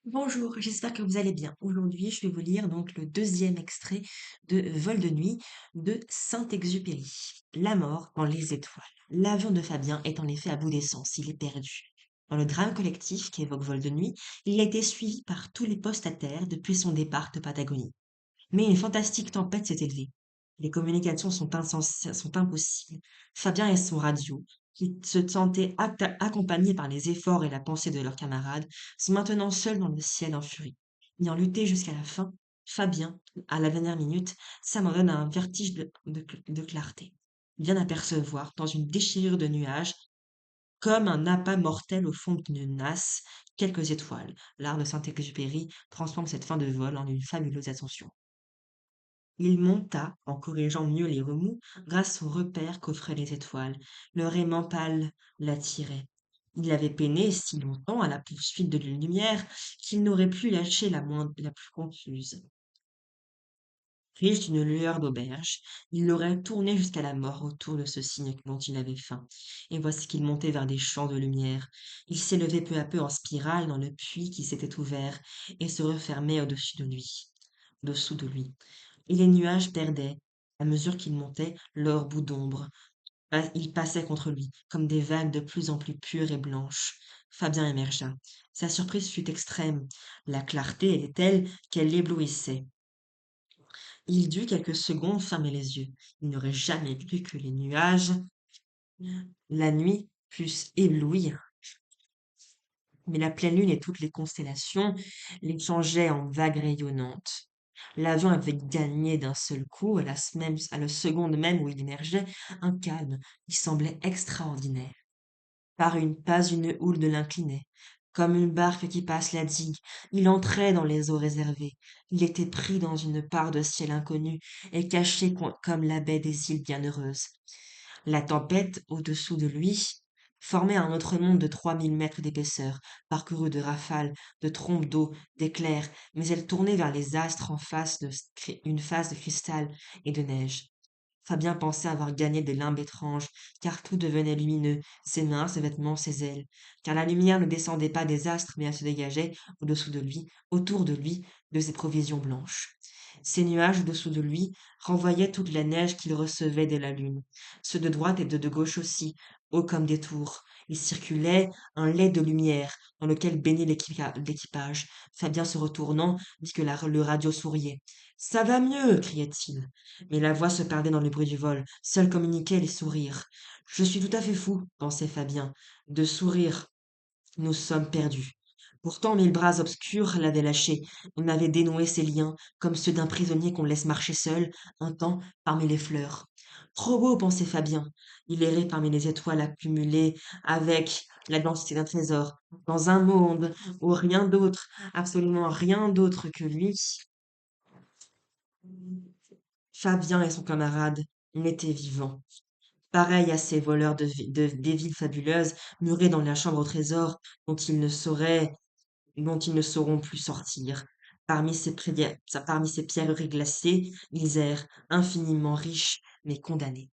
Bonjour, j'espère que vous allez bien. Aujourd'hui, je vais vous lire donc le deuxième extrait de Vol de nuit de Saint-Exupéry. La mort dans les étoiles. L'avion de Fabien est en effet à bout d'essence, il est perdu. Dans le drame collectif qu'évoque Vol de nuit, il a été suivi par tous les postes à terre depuis son départ de Patagonie. Mais une fantastique tempête s'est élevée. Les communications sont impossibles. Fabien et son radio, qui se sentaient accompagnés par les efforts et la pensée de leurs camarades, sont maintenant seuls dans le ciel en furie. Ayant lutté jusqu'à la fin, Fabien, à la dernière minute, s'abandonne à un vertige de clarté. Il vient d'apercevoir, dans une déchirure de nuages, comme un appât mortel au fond d'une nasse, quelques étoiles. L'art de Saint-Exupéry transforme cette fin de vol en une fabuleuse ascension. Il monta, en corrigeant mieux les remous, grâce aux repères qu'offraient les étoiles. Leur aimant pâle l'attirait. Il avait peiné si longtemps à la poursuite de la lumière qu'il n'aurait plus lâché la plus confuse. Riche d'une lueur d'auberge, il l'aurait tourné jusqu'à la mort autour de ce signe dont il avait faim. Et voici qu'il montait vers des champs de lumière. Il s'élevait peu à peu en spirale dans le puits qui s'était ouvert et se refermait au-dessus de lui, dessous de lui. Et les nuages perdaient, à mesure qu'il montait, leur bout d'ombre. Ils passaient contre lui, comme des vagues de plus en plus pures et blanches. Fabien émergea. Sa surprise fut extrême. La clarté était telle qu'elle l'éblouissait. Il dut quelques secondes fermer les yeux. Il n'aurait jamais cru que les nuages, la nuit, pussent éblouir. Mais la pleine lune et toutes les constellations les changeaient en vagues rayonnantes. L'avion avait gagné d'un seul coup, à la seconde même où il émergeait, un calme qui semblait extraordinaire. Pas une houle ne l'inclinait. Comme une barque qui passe la digue, il entrait dans les eaux réservées. Il était pris dans une part de ciel inconnu et caché comme la baie des îles Bienheureuses. La tempête, au-dessous de lui, formait un autre monde de 3000 mètres d'épaisseur, parcouru de rafales, de trompes d'eau, d'éclairs, mais elle tournait vers les astres en une face de cristal et de neige. Fabien pensait avoir gagné des limbes étranges, car tout devenait lumineux, ses mains, ses vêtements, ses ailes, car la lumière ne descendait pas des astres, mais elle se dégageait au-dessous de lui, autour de lui, de ses provisions blanches. Ces nuages au-dessous de lui renvoyaient toute la neige qu'il recevait de la lune, ceux de droite et de gauche aussi, hauts comme des tours. Il circulait un lait de lumière dans lequel baignait l'équipage. Fabien se retournant, vit que le radio souriait. Ça va mieux, criait-il. Mais la voix se perdait dans le bruit du vol. Seuls communiquaient les sourires. Je suis tout à fait fou, pensait Fabien, de sourire. Nous sommes perdus. Pourtant, mille bras obscurs l'avaient lâché. On avait dénoué ses liens, comme ceux d'un prisonnier qu'on laisse marcher seul, un temps, parmi les fleurs. Trop beau, pensait Fabien. Il errait parmi les étoiles accumulées avec la densité d'un trésor, dans un monde où rien d'autre, absolument rien d'autre que lui, Fabien et son camarade n'étaient vivants. Pareil à ces voleurs des villes fabuleuses, murés dans la chambre au trésor, dont ils ne sauront plus sortir. Parmi ces pierreries glacées, ils errent, infiniment riches, mais condamnés.